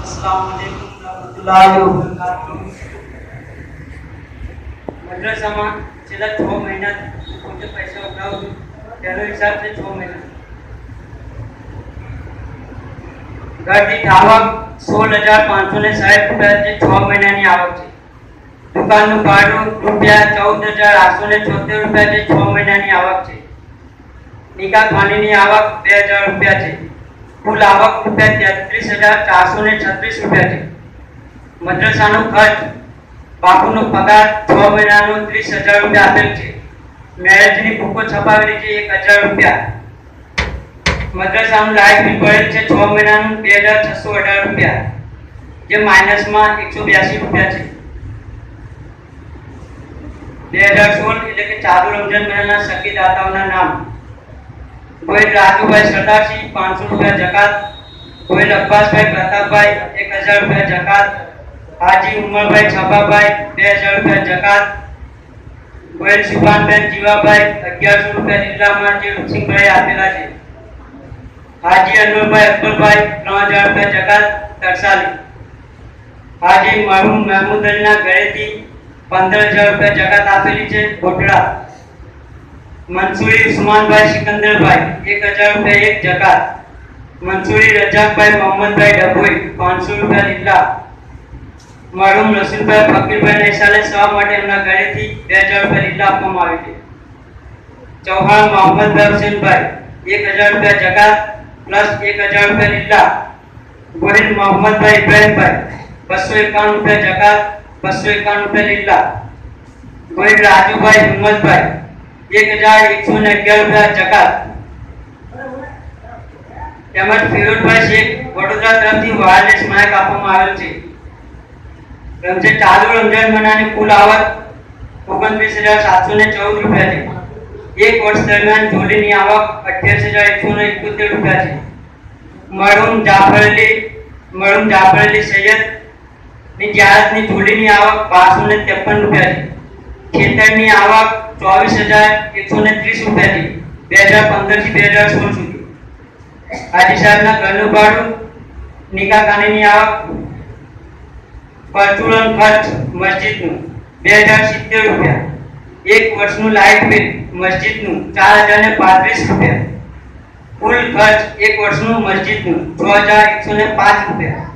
अस्सलामुअलैकुम रहमतुल्लाहि व बरकातुहू। मदरसाમાં છેલ્લા 6 મહિના પોતે પૈસા ઉઘરાવું છું તેનો હિસાબ છે 6 મહિના ઘરદીઠ આવક 16,560 રૂપિયા જે 6 મહિનાની આવક છે। દુકાનનું ભાડું રૂપિયા 14,876 રૂપિયા જે 6 મહિનાની આવક છે। નિકાહ ખાનીની આવક 2,000 રૂપિયા છે। कुल आवक रुपया 33,436 रुपया है। मदरसानो खर्च बापूनो पगार 6 महीनानो 30,000 रुपया आपेल है। मैरेजनी बुको छपावेली है 1,000 रुपया। मदरसानो लाइट बिल भरेल है 6 महीनानो 2,618 रुपया जे माइनस में 182 रुपया है। 2016 એટલે કે ચાલુ રમજાન મહિનાના સકીદાતાઓના નામ गोयल राजूभाई सरदारसी 500 रुपया जकात, गोयल अब्बास भाई प्रताप भाई 1,000 रुपया जकात, हाजी उमर भाई छापा भाई 2,000 रुपया जकात, गोयल सुभान भाई जीवा भाई 1100 रुपया जिल्ला में जे रुसिंग भाई आपेला है। हाजी अनवर भाई अकबर भाई 3,000 रुपया जकात तरसाली। हाजी मरहूम महमूद अली ना घरेथी 15,000 रुपया जकात आपेली है कोटड़ा। मंसूरी उस्मान भाई सिकंदर भाई 1,000 रुपया एक जकात। मंसूरी रजाक भाई मोहम्मद भाई डबोई 500 रुपया जिल्ला। मरहूम रसूल भाई फकीर भाई ने साले सवा माटे एमना घरेथी 2,000 रुपया जिल्ला आपवामां आवे छे। चौहान मोहम्मद भाई हुसैन भाई 1,000 रुपया जकात प्लस 1,000 रुपया जिल्ला। गोहिल मोहम्मद भाई इब्राहिम भाई 251 रुपया जकात 251 रुपया जिल्ला। गोहिल राजू भाई हिम्मत भाई 1,111 रुपया जकात। તેમજ ફિરોજભાઈ શેખ વડોદરા તરફથી વાયરલેસ માઇક આપવામાં આવેલ છે। ચાલુ રમજાન મહિનાની કુલ આવક 29,714 રૂપિયા છે। એક વર્ષ દરમિયાન જોડીની આવક 28,171 રૂપિયા છે। મરહૂમ જાફર અલી સૈયદ ની જાહેરાતની જોડીની આવક 1253 રૂપિયા છે। ખેતરની આવક 24,130 રૂપિયા थी 2015 થી 2016 સુધી। हाजी साहब ना घरનું ભાડું નિકાહ ખાનીની આવક પરચુરણ ખર્ચ મસ્જિદનું 2,070 રૂપિયા। એક વર્ષનું લાઇટ બિલ મસ્જિદનું 4,035 રૂપિયા। કુલ ખર્ચ એક વર્ષનું મસ્જિદનું 6,105 રૂપિયા।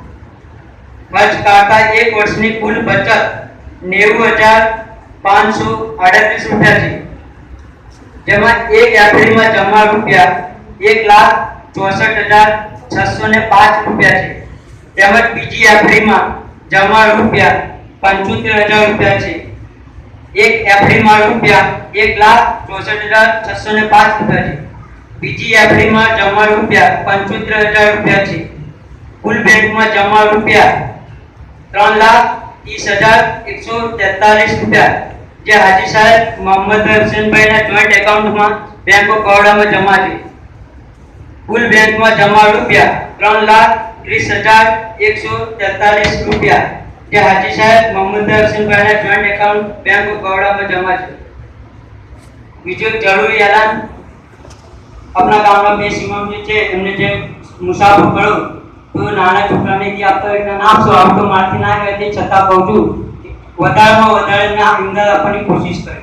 ખર્ચ કરતા એક વર્ષની કુલ બચત 90,538 રૂપિયા છે। જેમાં એક એપ્રિલમાં જમા રૂપિયા 1,64,605 રૂપિયા છે। તેમજ બીજી એપ્રિલમાં જમા રૂપિયા 75,000 રૂપિયા છે। એક એપ્રિલમાં રૂપિયા 1,64,605 રૂપિયા છે। બીજી એપ્રિલમાં જમા રૂપિયા 75,000 રૂપિયા છે। કુલ બેંકમાં જમા રૂપિયા 3,30,143 રૂપિયા જે હાજી સાહેબ મોહમ્મદ હુસैन भाई ना जॉइंट अकाउंट में बैंक ऑफ बड़ौदा में जमा है। कुल बैंक में जमा रूपिया 3,30,143 रूपिया जे हाजी साहेब मोहम्मद हुसैन भाई ना joint account bank of Baroda में जमा है। बीजो जरूरी ऐलान अपना गांव में બે સીમમ જે છે એમને જે મુસાફર કરો તો નાના છોકરાને જે આપતા એટલા ના આપશો આમ તો મારથી ના કહેતી છતાં કહું છું વધારેમાં વધારે ના ઇમદાદ આપવાની કોશિશ કરે।